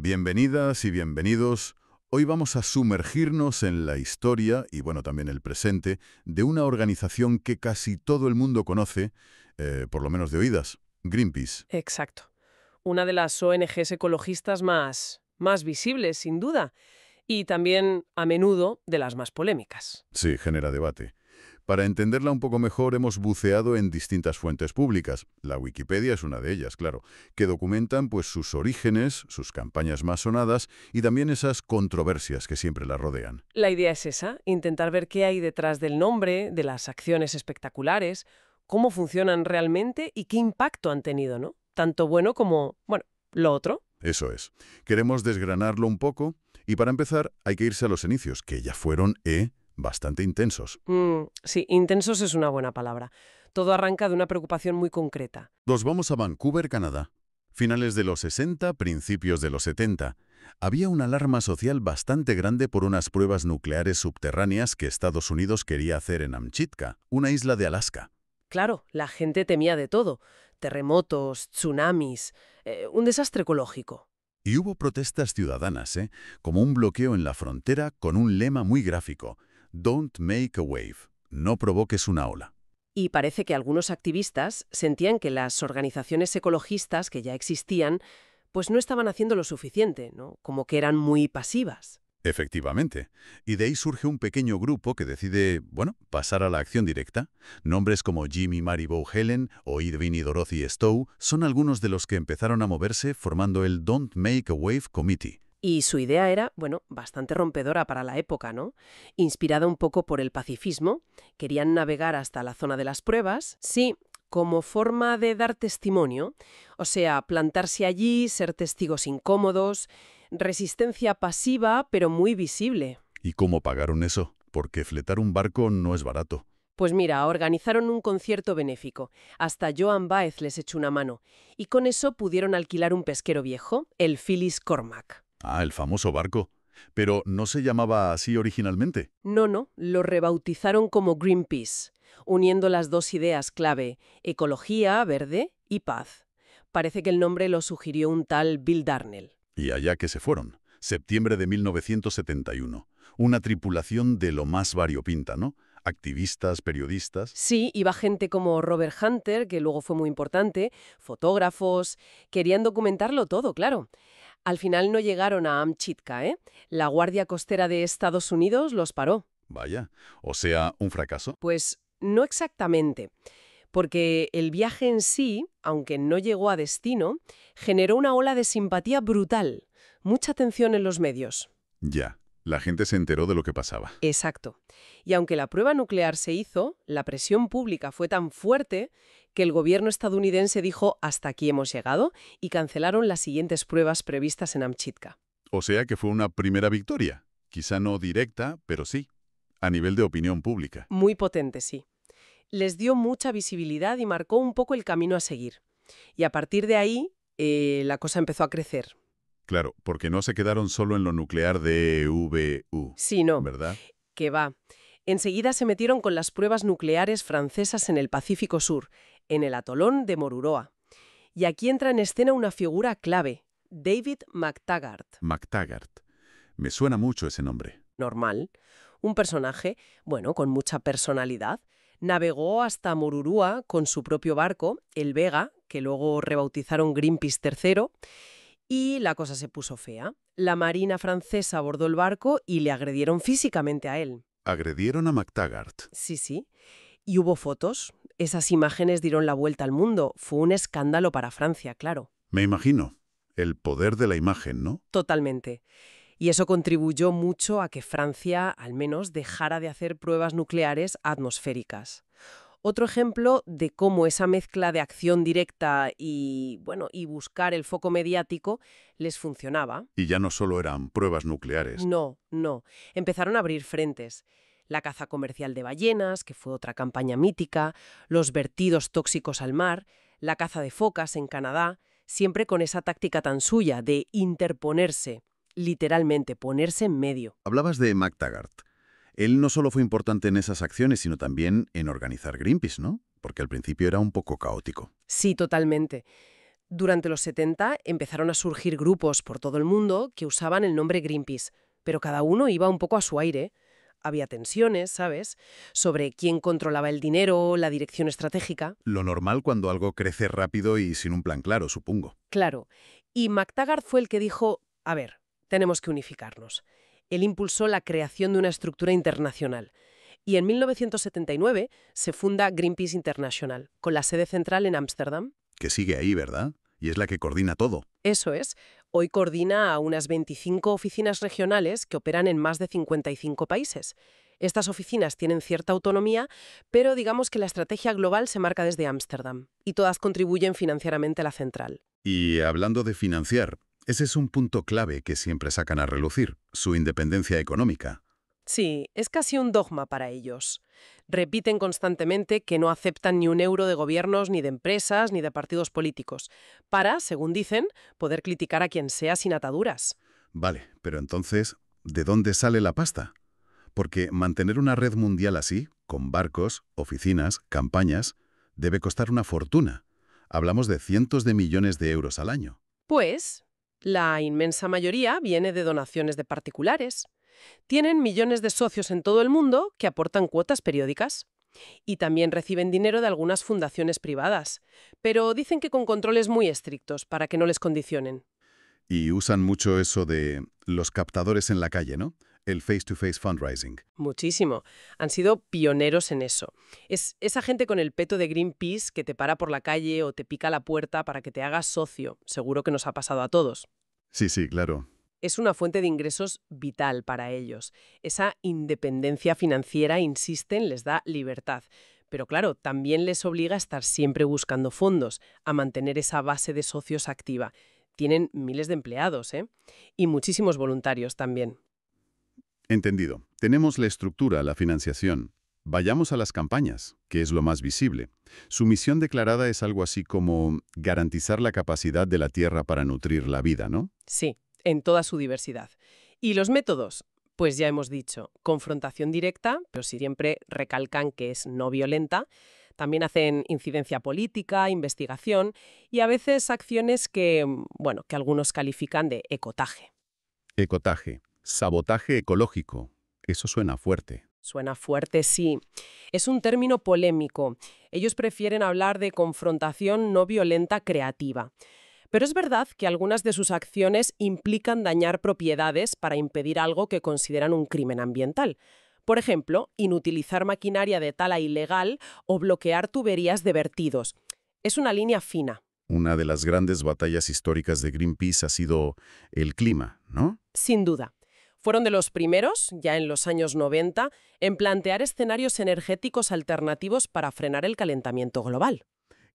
Bienvenidas y bienvenidos. Hoy vamos a sumergirnos en la historia, y bueno, también el presente, de una organización que casi todo el mundo conoce, por lo menos de oídas, Greenpeace. Exacto. Una de las ONGs ecologistas más visibles, sin duda, y también, a menudo, de las más polémicas. Sí, genera debate. Para entenderla un poco mejor hemos buceado en distintas fuentes públicas. La Wikipedia es una de ellas, claro, que documentan pues sus orígenes, sus campañas más sonadas y también esas controversias que siempre la rodean. La idea es esa, intentar ver qué hay detrás del nombre, de las acciones espectaculares, cómo funcionan realmente y qué impacto han tenido, ¿no? Tanto bueno como, bueno, lo otro. Eso es. Queremos desgranarlo un poco y para empezar hay que irse a los inicios, que ya fueron, bastante intensos. Sí, intensos es una buena palabra. Todo arranca de una preocupación muy concreta. Nos vamos a Vancouver, Canadá. Finales de los 60, principios de los 70. Había una alarma social bastante grande por unas pruebas nucleares subterráneas que Estados Unidos quería hacer en Amchitka, una isla de Alaska. Claro, la gente temía de todo. Terremotos, tsunamis, un desastre ecológico. Y hubo protestas ciudadanas, como un bloqueo en la frontera con un lema muy gráfico: Don't make a wave, no provoques una ola. Y parece que algunos activistas sentían que las organizaciones ecologistas que ya existían, pues no estaban haciendo lo suficiente, ¿no? Como que eran muy pasivas. Efectivamente. Y de ahí surge un pequeño grupo que decide, bueno, pasar a la acción directa. Nombres como Jimmy Maribou Helen o Edwin y Dorothy Stowe son algunos de los que empezaron a moverse formando el Don't Make a Wave Committee. Y su idea era, bueno, bastante rompedora para la época, ¿no? Inspirada un poco por el pacifismo, querían navegar hasta la zona de las pruebas, sí, como forma de dar testimonio, o sea, plantarse allí, ser testigos incómodos, resistencia pasiva pero muy visible. ¿Y cómo pagaron eso? Porque fletar un barco no es barato. Pues mira, organizaron un concierto benéfico. Hasta Joan Baez les echó una mano. Y con eso pudieron alquilar un pesquero viejo, el Phyllis Cormac. Ah, el famoso barco. Pero no se llamaba así originalmente. No, lo rebautizaron como Greenpeace, uniendo las dos ideas clave, ecología, verde y paz. Parece que el nombre lo sugirió un tal Bill Darnell. Y allá que se fueron. Septiembre de 1971. Una tripulación de lo más variopinta, ¿no? Activistas, periodistas. Sí, iba gente como Robert Hunter, que luego fue muy importante, fotógrafos, querían documentarlo todo, claro. Al final no llegaron a Amchitka, ¿eh? La Guardia Costera de Estados Unidos los paró. Vaya, o sea, un fracaso. Pues no exactamente, porque el viaje en sí, aunque no llegó a destino, generó una ola de simpatía brutal, mucha atención en los medios. Ya, la gente se enteró de lo que pasaba. Exacto. Y aunque la prueba nuclear se hizo, la presión pública fue tan fuerte que el gobierno estadounidense dijo hasta aquí hemos llegado y cancelaron las siguientes pruebas previstas en Amchitka. O sea que fue una primera victoria. Quizá no directa, pero sí, a nivel de opinión pública. Muy potente, sí. Les dio mucha visibilidad y marcó un poco el camino a seguir. Y a partir de ahí, la cosa empezó a crecer. Claro, porque no se quedaron solo en lo nuclear de EVU, Sí, no, ¿verdad? que va. Enseguida se metieron con las pruebas nucleares francesas en el Pacífico Sur, en el atolón de Moruroa. Y aquí entra en escena una figura clave, David McTaggart. McTaggart. Me suena mucho ese nombre. Normal. Un personaje, bueno, con mucha personalidad. Navegó hasta Moruroa con su propio barco, el Vega, que luego rebautizaron Greenpeace III, y la cosa se puso fea. La marina francesa abordó el barco y le agredieron físicamente a él. Agredieron a McTaggart. Sí. Y hubo fotos. Esas imágenes dieron la vuelta al mundo. Fue un escándalo para Francia, claro. Me imagino. El poder de la imagen, ¿no? Totalmente. Y eso contribuyó mucho a que Francia, al menos, dejara de hacer pruebas nucleares atmosféricas. Otro ejemplo de cómo esa mezcla de acción directa y, bueno, y buscar el foco mediático les funcionaba. Y ya no solo eran pruebas nucleares. No. Empezaron a abrir frentes. La caza comercial de ballenas, que fue otra campaña mítica, los vertidos tóxicos al mar, la caza de focas en Canadá, siempre con esa táctica tan suya de interponerse, literalmente ponerse en medio. Hablabas de McTaggart. Él no solo fue importante en esas acciones, sino también en organizar Greenpeace, ¿no? Porque al principio era un poco caótico. Sí, totalmente. Durante los 70 empezaron a surgir grupos por todo el mundo que usaban el nombre Greenpeace, pero cada uno iba un poco a su aire. Había tensiones, ¿sabes?, sobre quién controlaba el dinero, la dirección estratégica. Lo normal cuando algo crece rápido y sin un plan claro, supongo. Claro. Y McTaggart fue el que dijo, a ver, tenemos que unificarnos. Él impulsó la creación de una estructura internacional. Y en 1979 se funda Greenpeace International, con la sede central en Ámsterdam. Que sigue ahí, ¿verdad? Y es la que coordina todo. Eso es. Hoy coordina a unas 25 oficinas regionales que operan en más de 55 países. Estas oficinas tienen cierta autonomía, pero digamos que la estrategia global se marca desde Ámsterdam, y todas contribuyen financieramente a la central. Y hablando de financiar, ese es un punto clave que siempre sacan a relucir, su independencia económica. Sí, es casi un dogma para ellos. Repiten constantemente que no aceptan ni un euro de gobiernos, ni de empresas, ni de partidos políticos, para, según dicen, poder criticar a quien sea sin ataduras. Vale, pero entonces, ¿de dónde sale la pasta? Porque mantener una red mundial así, con barcos, oficinas, campañas, debe costar una fortuna. Hablamos de cientos de millones de euros al año. Pues, la inmensa mayoría viene de donaciones de particulares. Tienen millones de socios en todo el mundo que aportan cuotas periódicas. Y también reciben dinero de algunas fundaciones privadas. Pero dicen que con controles muy estrictos para que no les condicionen. Y usan mucho eso de los captadores en la calle, ¿no? El face-to-face fundraising. Muchísimo. Han sido pioneros en eso. Es esa gente con el peto de Greenpeace que te para por la calle o te pica la puerta para que te hagas socio. Seguro que nos ha pasado a todos. Sí, sí, claro. Es una fuente de ingresos vital para ellos. Esa independencia financiera, insisten, les da libertad. Pero claro, también les obliga a estar siempre buscando fondos, a mantener esa base de socios activa. Tienen miles de empleados, ¿eh? Y muchísimos voluntarios también. Entendido. Tenemos la estructura, la financiación. Vayamos a las campañas, que es lo más visible. Su misión declarada es algo así como garantizar la capacidad de la Tierra para nutrir la vida, ¿no? Sí, en toda su diversidad. ¿Y los métodos? Pues ya hemos dicho, confrontación directa, pero siempre recalcan que es no violenta. También hacen incidencia política, investigación y a veces acciones que, bueno, que algunos califican de ecotaje. Ecotaje, sabotaje ecológico. Eso suena fuerte. Suena fuerte, sí. Es un término polémico. Ellos prefieren hablar de confrontación no violenta creativa. Pero es verdad que algunas de sus acciones implican dañar propiedades para impedir algo que consideran un crimen ambiental. Por ejemplo, inutilizar maquinaria de tala ilegal o bloquear tuberías de vertidos. Es una línea fina. Una de las grandes batallas históricas de Greenpeace ha sido el clima, ¿no? Sin duda. Fueron de los primeros, ya en los años 90, en plantear escenarios energéticos alternativos para frenar el calentamiento global.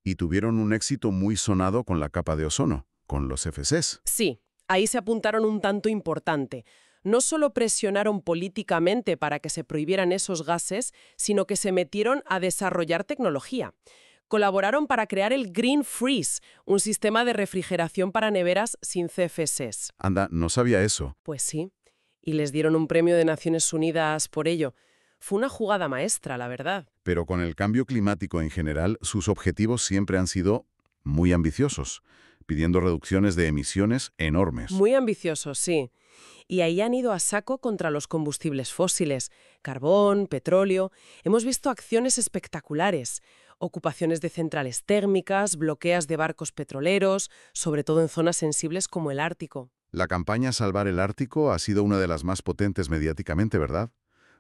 Y tuvieron un éxito muy sonado con la capa de ozono, con los FCs. Sí, ahí se apuntaron un tanto importante. No solo presionaron políticamente para que se prohibieran esos gases, sino que se metieron a desarrollar tecnología. Colaboraron para crear el Green Freeze, un sistema de refrigeración para neveras sin CFCs. Anda, no sabía eso. Pues sí, y les dieron un premio de Naciones Unidas por ello. Fue una jugada maestra, la verdad. Pero con el cambio climático en general, sus objetivos siempre han sido muy ambiciosos, pidiendo reducciones de emisiones enormes. Muy ambiciosos, sí. Y ahí han ido a saco contra los combustibles fósiles, carbón, petróleo. Hemos visto acciones espectaculares, ocupaciones de centrales térmicas, bloqueos de barcos petroleros, sobre todo en zonas sensibles como el Ártico. La campaña Salvar el Ártico ha sido una de las más potentes mediáticamente, ¿verdad?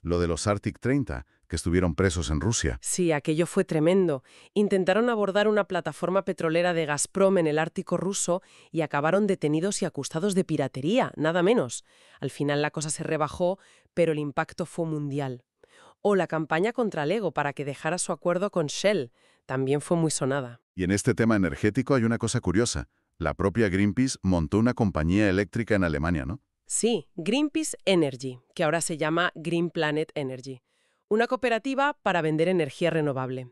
Lo de los Arctic 30, que estuvieron presos en Rusia. Sí, aquello fue tremendo. Intentaron abordar una plataforma petrolera de Gazprom en el Ártico ruso y acabaron detenidos y acusados de piratería, nada menos. Al final la cosa se rebajó, pero el impacto fue mundial. O la campaña contra Lego para que dejara su acuerdo con Shell, también fue muy sonada. Y en este tema energético hay una cosa curiosa. La propia Greenpeace montó una compañía eléctrica en Alemania, ¿no? Sí, Greenpeace Energy, que ahora se llama Green Planet Energy. Una cooperativa para vender energía renovable.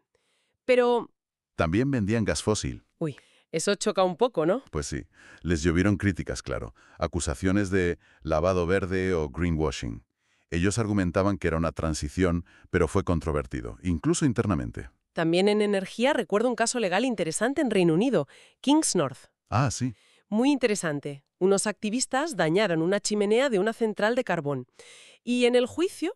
Pero... También vendían gas fósil. Uy, eso choca un poco, ¿no? Pues sí, les llovieron críticas, claro. Acusaciones de lavado verde o greenwashing. Ellos argumentaban que era una transición, pero fue controvertido, incluso internamente. También en energía recuerdo un caso legal interesante en Reino Unido, Kingsnorth. Ah, sí. Muy interesante. Unos activistas dañaron una chimenea de una central de carbón y en el juicio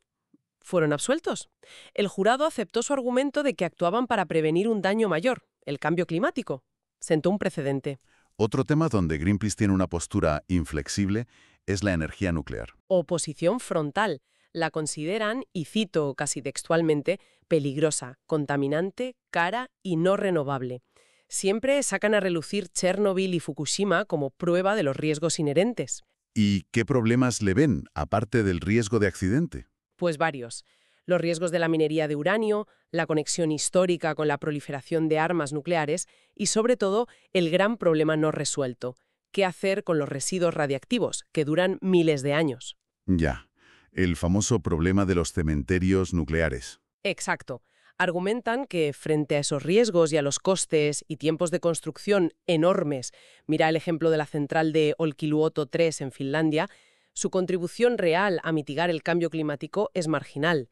fueron absueltos. El jurado aceptó su argumento de que actuaban para prevenir un daño mayor, el cambio climático. Sentó un precedente. Otro tema donde Greenpeace tiene una postura inflexible es la energía nuclear. Oposición frontal. La consideran, y cito casi textualmente, peligrosa, contaminante, cara y no renovable. Siempre sacan a relucir Chernobyl y Fukushima como prueba de los riesgos inherentes. ¿Y qué problemas le ven, aparte del riesgo de accidente? Pues varios. Los riesgos de la minería de uranio, la conexión histórica con la proliferación de armas nucleares y, sobre todo, el gran problema no resuelto. ¿Qué hacer con los residuos radiactivos, que duran miles de años? Ya, el famoso problema de los cementerios nucleares. Exacto. Argumentan que frente a esos riesgos y a los costes y tiempos de construcción enormes, mira el ejemplo de la central de Olkiluoto 3 en Finlandia, su contribución real a mitigar el cambio climático es marginal.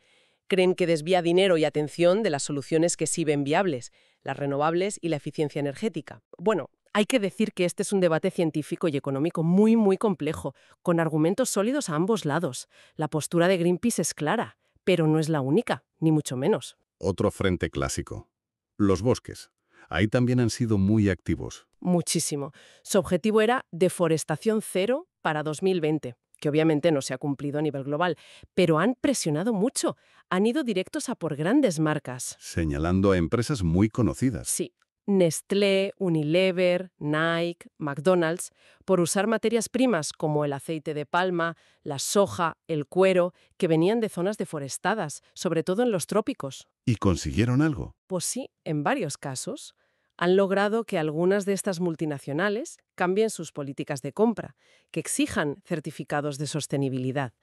Creen que desvía dinero y atención de las soluciones que sí ven viables, las renovables y la eficiencia energética. Bueno, hay que decir que este es un debate científico y económico muy complejo, con argumentos sólidos a ambos lados. La postura de Greenpeace es clara, pero no es la única, ni mucho menos. Otro frente clásico. Los bosques. Ahí también han sido muy activos. Muchísimo. Su objetivo era deforestación cero para 2020, que obviamente no se ha cumplido a nivel global, pero han presionado mucho. Han ido directos a por grandes marcas. Señalando a empresas muy conocidas. Sí, Nestlé, Unilever, Nike, McDonald's, por usar materias primas como el aceite de palma, la soja, el cuero, que venían de zonas deforestadas, sobre todo en los trópicos. ¿Y consiguieron algo? Pues sí, en varios casos han logrado que algunas de estas multinacionales cambien sus políticas de compra, que exijan certificados de sostenibilidad.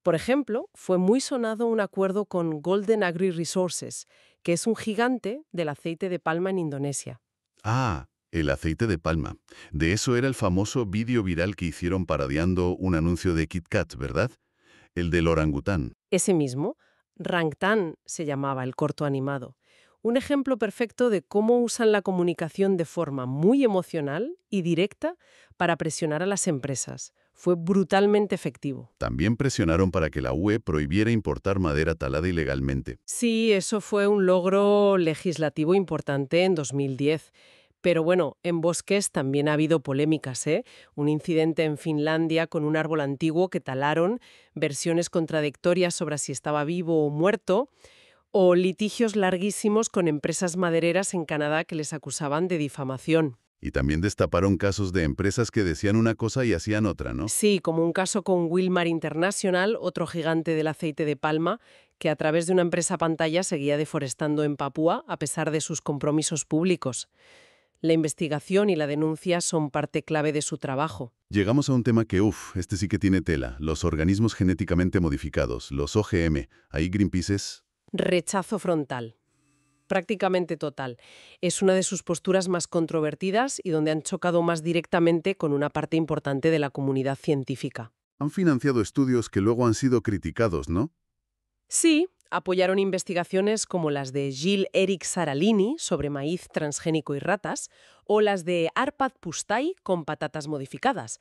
Por ejemplo, fue muy sonado un acuerdo con Golden Agri Resources, que es un gigante del aceite de palma en Indonesia. Ah, el aceite de palma. De eso era el famoso vídeo viral que hicieron parodiando un anuncio de Kit Kat, ¿verdad? El del orangután. Ese mismo, Rangtan se llamaba el corto animado. Un ejemplo perfecto de cómo usan la comunicación de forma muy emocional y directa para presionar a las empresas. Fue brutalmente efectivo. También presionaron para que la UE prohibiera importar madera talada ilegalmente. Sí, eso fue un logro legislativo importante en 2010. Pero bueno, en bosques también ha habido polémicas, ¿eh? Un incidente en Finlandia con un árbol antiguo que talaron, versiones contradictorias sobre si estaba vivo o muerto, o litigios larguísimos con empresas madereras en Canadá que les acusaban de difamación. Y también destaparon casos de empresas que decían una cosa y hacían otra, ¿no? Sí, como un caso con Wilmar International, otro gigante del aceite de palma, que a través de una empresa pantalla seguía deforestando en Papúa a pesar de sus compromisos públicos. La investigación y la denuncia son parte clave de su trabajo. Llegamos a un tema que, este sí que tiene tela. Los organismos genéticamente modificados, los OGM. Ahí Greenpeace es... Rechazo frontal. Prácticamente total. Es una de sus posturas más controvertidas y donde han chocado más directamente con una parte importante de la comunidad científica. Han financiado estudios que luego han sido criticados, ¿no? Sí, apoyaron investigaciones como las de Gilles-Éric Saralini sobre maíz transgénico y ratas o las de Arpad Pusztai con patatas modificadas.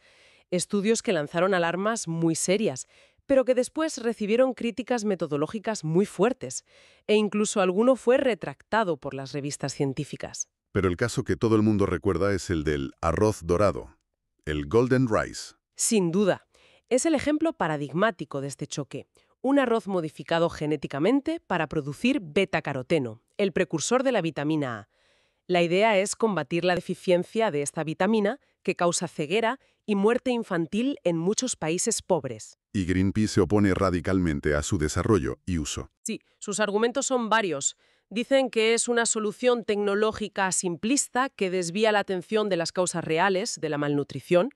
Estudios que lanzaron alarmas muy serias, pero que después recibieron críticas metodológicas muy fuertes, e incluso alguno fue retractado por las revistas científicas. Pero el caso que todo el mundo recuerda es el del arroz dorado, el Golden Rice. Sin duda, es el ejemplo paradigmático de este choque. Un arroz modificado genéticamente para producir betacaroteno, el precursor de la vitamina A. La idea es combatir la deficiencia de esta vitamina que causa ceguera y muerte infantil en muchos países pobres. Y Greenpeace se opone radicalmente a su desarrollo y uso. Sí, sus argumentos son varios. Dicen que es una solución tecnológica simplista que desvía la atención de las causas reales de la malnutrición,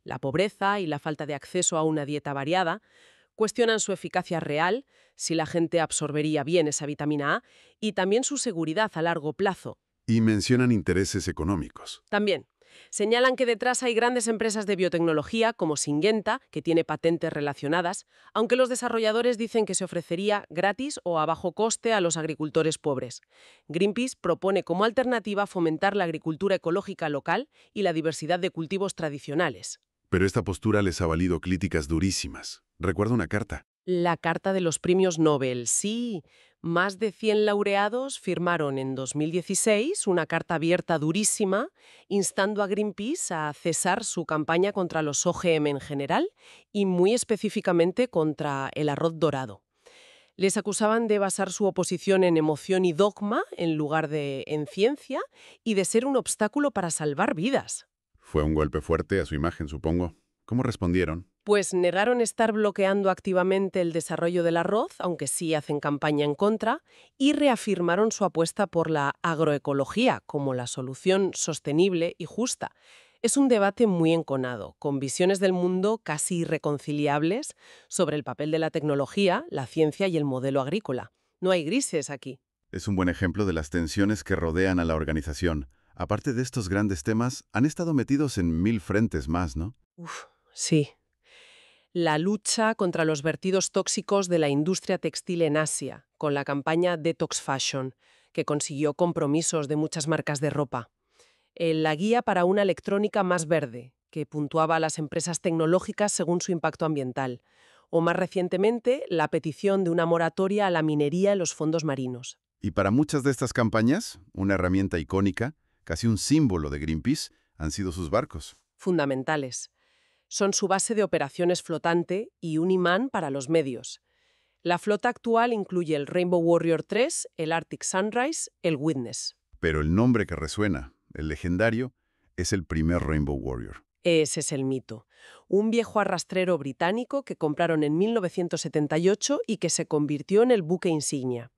la pobreza y la falta de acceso a una dieta variada. Cuestionan su eficacia real, si la gente absorbería bien esa vitamina A, y también su seguridad a largo plazo. Y mencionan intereses económicos. También, Señalan que detrás hay grandes empresas de biotecnología como Syngenta, que tiene patentes relacionadas, aunque los desarrolladores dicen que se ofrecería gratis o a bajo coste a los agricultores pobres. Greenpeace propone como alternativa fomentar la agricultura ecológica local y la diversidad de cultivos tradicionales. Pero esta postura les ha valido críticas durísimas. Recuerdo una carta. La Carta de los Premios Nobel, sí. Más de 100 laureados firmaron en 2016 una carta abierta durísima instando a Greenpeace a cesar su campaña contra los OGM en general y muy específicamente contra el arroz dorado. Les acusaban de basar su oposición en emoción y dogma en lugar de en ciencia y de ser un obstáculo para salvar vidas. Fue un golpe fuerte a su imagen, supongo. ¿Cómo respondieron? Pues negaron estar bloqueando activamente el desarrollo del arroz, aunque sí hacen campaña en contra, y reafirmaron su apuesta por la agroecología como la solución sostenible y justa. Es un debate muy enconado, con visiones del mundo casi irreconciliables sobre el papel de la tecnología, la ciencia y el modelo agrícola. No hay grises aquí. Es un buen ejemplo de las tensiones que rodean a la organización. Aparte de estos grandes temas, han estado metidos en 1000 frentes más, ¿no? Sí. La lucha contra los vertidos tóxicos de la industria textil en Asia, con la campaña Detox Fashion, que consiguió compromisos de muchas marcas de ropa. La guía para una electrónica más verde, que puntuaba a las empresas tecnológicas según su impacto ambiental. O más recientemente, la petición de una moratoria a la minería en los fondos marinos. Y para muchas de estas campañas, una herramienta icónica, casi un símbolo de Greenpeace, han sido sus barcos. Fundamentales. Son su base de operaciones flotante y un imán para los medios. La flota actual incluye el Rainbow Warrior 3, el Arctic Sunrise, el Witness. Pero el nombre que resuena, el legendario, es el primer Rainbow Warrior. Ese es el mito. Un viejo arrastrero británico que compraron en 1978 y que se convirtió en el buque insignia.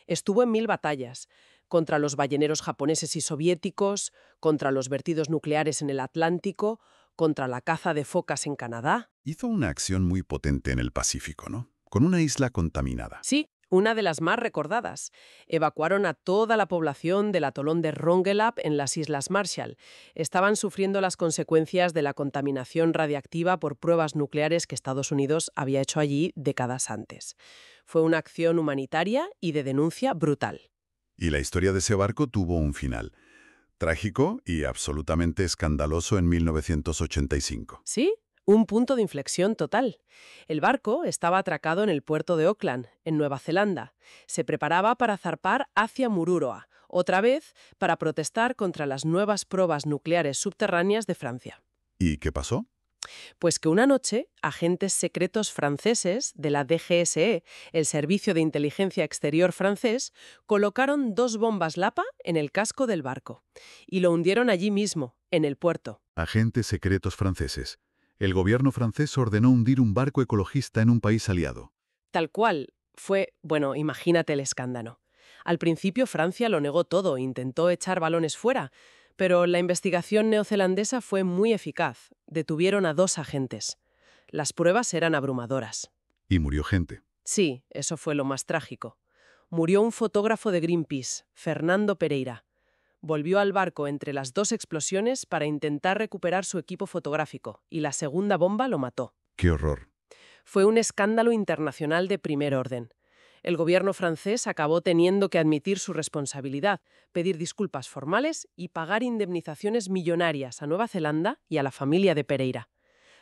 Estuvo en 1000 batallas, contra los balleneros japoneses y soviéticos, contra los vertidos nucleares en el Atlántico, contra la caza de focas en Canadá. Hizo una acción muy potente en el Pacífico, ¿no? Con una isla contaminada. Sí, una de las más recordadas. Evacuaron a toda la población del atolón de Rongelap en las Islas Marshall. Estaban sufriendo las consecuencias de la contaminación radiactiva por pruebas nucleares que Estados Unidos había hecho allí décadas antes. Fue una acción humanitaria y de denuncia brutal. Y la historia de ese barco tuvo un final. Trágico y absolutamente escandaloso en 1985. ¿Sí? Un punto de inflexión total. El barco estaba atracado en el puerto de Auckland, en Nueva Zelanda. Se preparaba para zarpar hacia Mururoa, otra vez para protestar contra las nuevas pruebas nucleares subterráneas de Francia. ¿Y qué pasó? Pues que una noche, agentes secretos franceses de la DGSE, el Servicio de Inteligencia Exterior francés, colocaron 2 bombas Lapa en el casco del barco y lo hundieron allí mismo, en el puerto. Agentes secretos franceses. El gobierno francés ordenó hundir un barco ecologista en un país aliado. Tal cual. Fue, bueno, imagínate el escándalo. Al principio Francia lo negó todo, intentó echar balones fuera, pero la investigación neozelandesa fue muy eficaz. Detuvieron a 2 agentes. Las pruebas eran abrumadoras. Y murió gente. Sí, eso fue lo más trágico. Murió un fotógrafo de Greenpeace, Fernando Pereira. Volvió al barco entre las 2 explosiones para intentar recuperar su equipo fotográfico, y la segunda bomba lo mató. ¡Qué horror! Fue un escándalo internacional de primer orden. El gobierno francés acabó teniendo que admitir su responsabilidad, pedir disculpas formales y pagar indemnizaciones millonarias a Nueva Zelanda y a la familia de Pereira.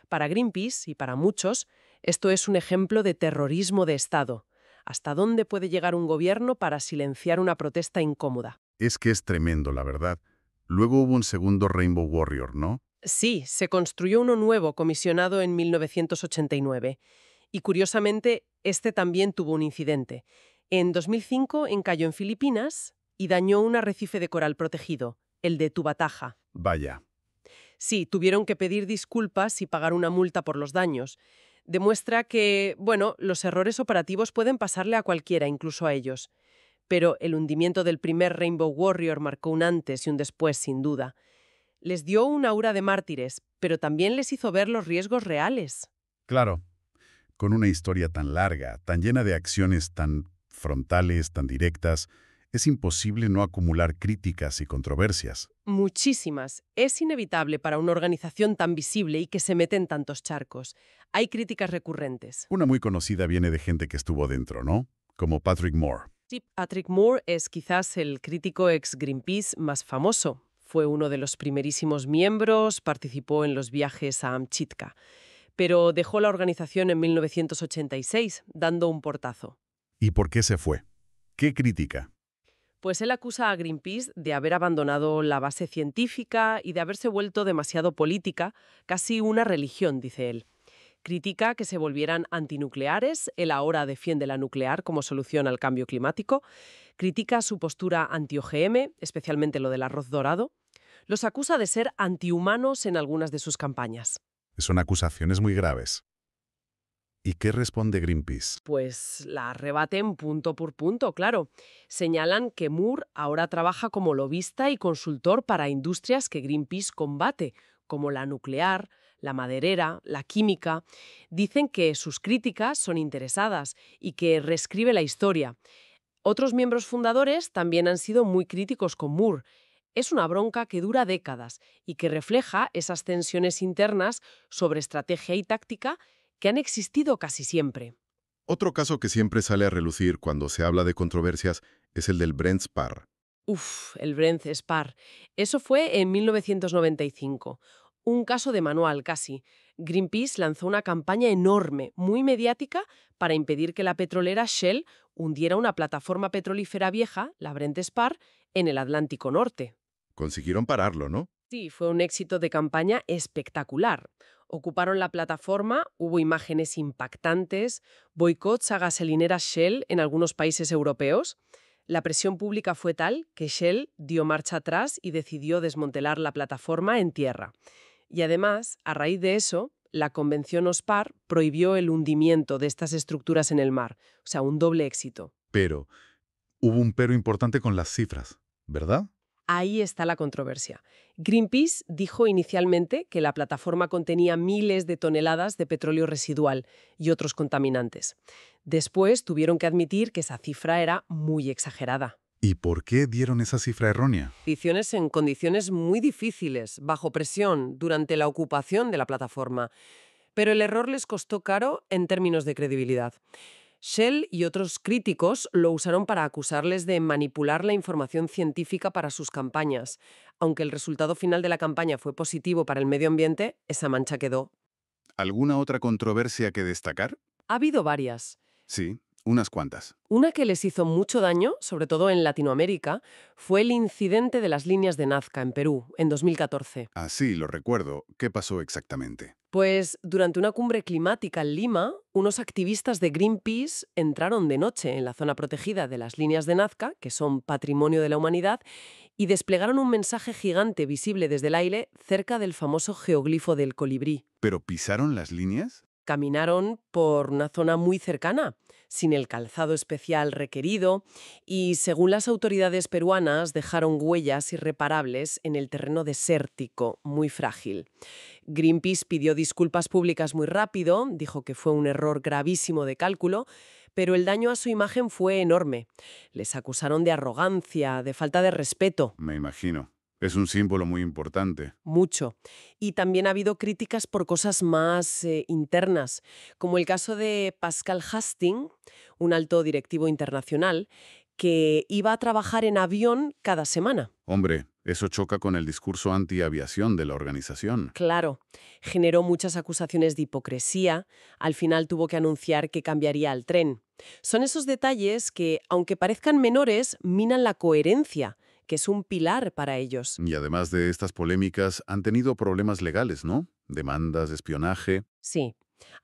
Para Greenpeace y para muchos, esto es un ejemplo de terrorismo de Estado. ¿Hasta dónde puede llegar un gobierno para silenciar una protesta incómoda? Es que es tremendo, la verdad. Luego hubo un segundo Rainbow Warrior, ¿no? Sí, se construyó uno nuevo comisionado en 1989. Y curiosamente, este también tuvo un incidente. En 2005 encalló en Filipinas y dañó un arrecife de coral protegido, el de Tubataha. Vaya. Sí, tuvieron que pedir disculpas y pagar una multa por los daños. Demuestra que, bueno, los errores operativos pueden pasarle a cualquiera, incluso a ellos. Pero el hundimiento del primer Rainbow Warrior marcó un antes y un después, sin duda. Les dio un aura de mártires, pero también les hizo ver los riesgos reales. Claro. Con una historia tan larga, tan llena de acciones tan frontales, tan directas, es imposible no acumular críticas y controversias. Muchísimas. Es inevitable para una organización tan visible y que se mete en tantos charcos. Hay críticas recurrentes. Una muy conocida viene de gente que estuvo dentro, ¿no? Como Patrick Moore. Sí, Patrick Moore es quizás el crítico ex-Greenpeace más famoso. Fue uno de los primerísimos miembros, participó en los viajes a Amchitka, pero dejó la organización en 1986, dando un portazo. ¿Y por qué se fue? ¿Qué crítica? Pues él acusa a Greenpeace de haber abandonado la base científica y de haberse vuelto demasiado política, casi una religión, dice él. Critica que se volvieran antinucleares, él ahora defiende la nuclear como solución al cambio climático. Critica su postura anti-OGM, especialmente lo del arroz dorado. Los acusa de ser antihumanos en algunas de sus campañas. Son acusaciones muy graves. ¿Y qué responde Greenpeace? Pues la rebaten punto por punto, claro. Señalan que Moore ahora trabaja como lobista y consultor para industrias que Greenpeace combate, como la nuclear, la maderera, la química. Dicen que sus críticas son interesadas y que reescribe la historia. Otros miembros fundadores también han sido muy críticos con Moore. Es una bronca que dura décadas y que refleja esas tensiones internas sobre estrategia y táctica que han existido casi siempre. Otro caso que siempre sale a relucir cuando se habla de controversias es el del Brent Spar. El Brent Spar. Eso fue en 1995. Un caso de manual casi. Greenpeace lanzó una campaña enorme, muy mediática, para impedir que la petrolera Shell hundiera una plataforma petrolífera vieja, la Brent Spar, en el Atlántico Norte. Consiguieron pararlo, ¿no? Sí, fue un éxito de campaña espectacular. Ocuparon la plataforma, hubo imágenes impactantes, boicots a gasolineras Shell en algunos países europeos. La presión pública fue tal que Shell dio marcha atrás y decidió desmantelar la plataforma en tierra. Y además, a raíz de eso, la Convención OSPAR prohibió el hundimiento de estas estructuras en el mar. O sea, un doble éxito. Pero hubo un pero importante con las cifras, ¿verdad? Ahí está la controversia. Greenpeace dijo inicialmente que la plataforma contenía miles de toneladas de petróleo residual y otros contaminantes. Después tuvieron que admitir que esa cifra era muy exagerada. ¿Y por qué dieron esa cifra errónea? Mediciones en condiciones muy difíciles, bajo presión, durante la ocupación de la plataforma. Pero el error les costó caro en términos de credibilidad. Shell y otros críticos lo usaron para acusarles de manipular la información científica para sus campañas. Aunque el resultado final de la campaña fue positivo para el medio ambiente, esa mancha quedó. ¿Alguna otra controversia que destacar? Ha habido varias. Sí, unas cuantas. Una que les hizo mucho daño, sobre todo en Latinoamérica, fue el incidente de las líneas de Nazca en Perú, en 2014. Ah, sí, lo recuerdo. ¿Qué pasó exactamente? Pues durante una cumbre climática en Lima, unos activistas de Greenpeace entraron de noche en la zona protegida de las líneas de Nazca, que son patrimonio de la humanidad, y desplegaron un mensaje gigante visible desde el aire cerca del famoso geoglifo del colibrí. ¿Pero pisaron las líneas? Caminaron por una zona muy cercana, sin el calzado especial requerido, y según las autoridades peruanas dejaron huellas irreparables en el terreno desértico, muy frágil. Greenpeace pidió disculpas públicas muy rápido, dijo que fue un error gravísimo de cálculo, pero el daño a su imagen fue enorme. Les acusaron de arrogancia, de falta de respeto. Me imagino. Es un símbolo muy importante. Mucho. Y también ha habido críticas por cosas más internas, como el caso de Pascal Hastings, un alto directivo internacional, que iba a trabajar en avión cada semana. Hombre, eso choca con el discurso anti-aviación de la organización. Claro, generó muchas acusaciones de hipocresía. Al final tuvo que anunciar que cambiaría al tren. Son esos detalles que, aunque parezcan menores, minan la coherencia, que es un pilar para ellos. Y además de estas polémicas, han tenido problemas legales, ¿no? Demandas, espionaje. Sí.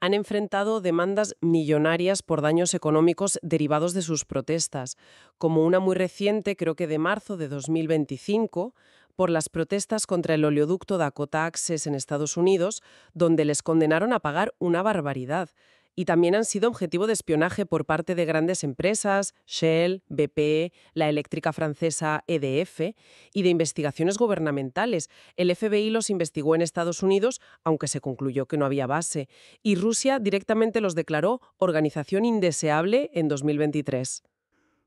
Han enfrentado demandas millonarias por daños económicos derivados de sus protestas, como una muy reciente, creo que de marzo de 2025, por las protestas contra el oleoducto Dakota Access en Estados Unidos, donde les condenaron a pagar una barbaridad. Y también han sido objetivo de espionaje por parte de grandes empresas, Shell, BP, la eléctrica francesa EDF, y de investigaciones gubernamentales. El FBI los investigó en Estados Unidos, aunque se concluyó que no había base, y Rusia directamente los declaró organización indeseable en 2023.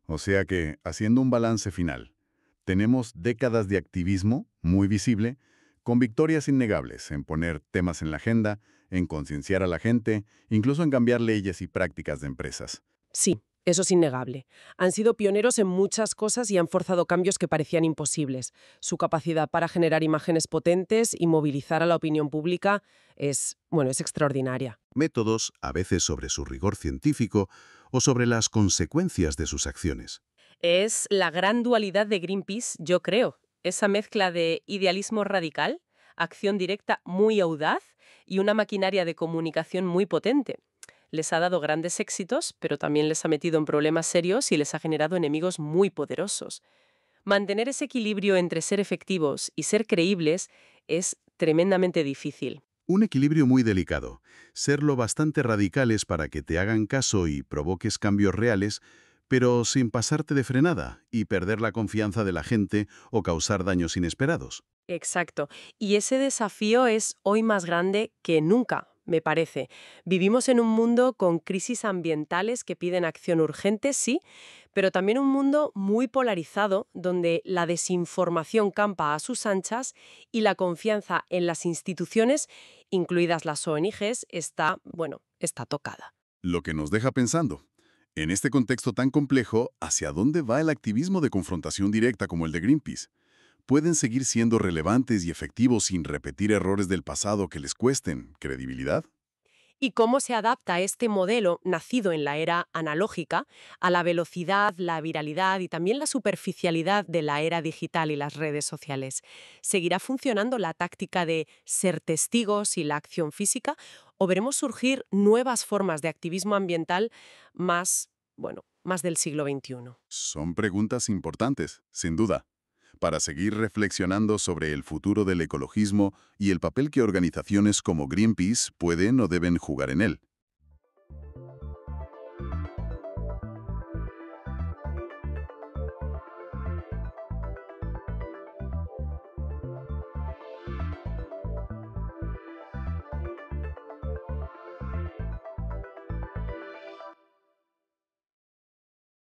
O sea que, haciendo un balance final, tenemos décadas de activismo muy visible, con victorias innegables en poner temas en la agenda, en concienciar a la gente, incluso en cambiar leyes y prácticas de empresas. Sí, eso es innegable. Han sido pioneros en muchas cosas y han forzado cambios que parecían imposibles. Su capacidad para generar imágenes potentes y movilizar a la opinión pública es extraordinaria. Métodos, a veces sobre su rigor científico o sobre las consecuencias de sus acciones. Es la gran dualidad de Greenpeace, yo creo. Esa mezcla de idealismo radical, acción directa muy audaz y una maquinaria de comunicación muy potente. Les ha dado grandes éxitos, pero también les ha metido en problemas serios y les ha generado enemigos muy poderosos. Mantener ese equilibrio entre ser efectivos y ser creíbles es tremendamente difícil. Un equilibrio muy delicado. Ser lo bastante radicales para que te hagan caso y provoques cambios reales, pero sin pasarte de frenada y perder la confianza de la gente o causar daños inesperados. Exacto. Y ese desafío es hoy más grande que nunca, me parece. Vivimos en un mundo con crisis ambientales que piden acción urgente, sí, pero también un mundo muy polarizado donde la desinformación campa a sus anchas y la confianza en las instituciones, incluidas las ONGs, está tocada. Lo que nos deja pensando. En este contexto tan complejo, ¿hacia dónde va el activismo de confrontación directa como el de Greenpeace? ¿Pueden seguir siendo relevantes y efectivos sin repetir errores del pasado que les cuesten credibilidad? ¿Y cómo se adapta este modelo, nacido en la era analógica, a la velocidad, la viralidad y también la superficialidad de la era digital y las redes sociales? ¿Seguirá funcionando la táctica de ser testigos y la acción física? ¿O veremos surgir nuevas formas de activismo ambiental más del siglo XXI? Son preguntas importantes, sin duda, para seguir reflexionando sobre el futuro del ecologismo y el papel que organizaciones como Greenpeace pueden o deben jugar en él.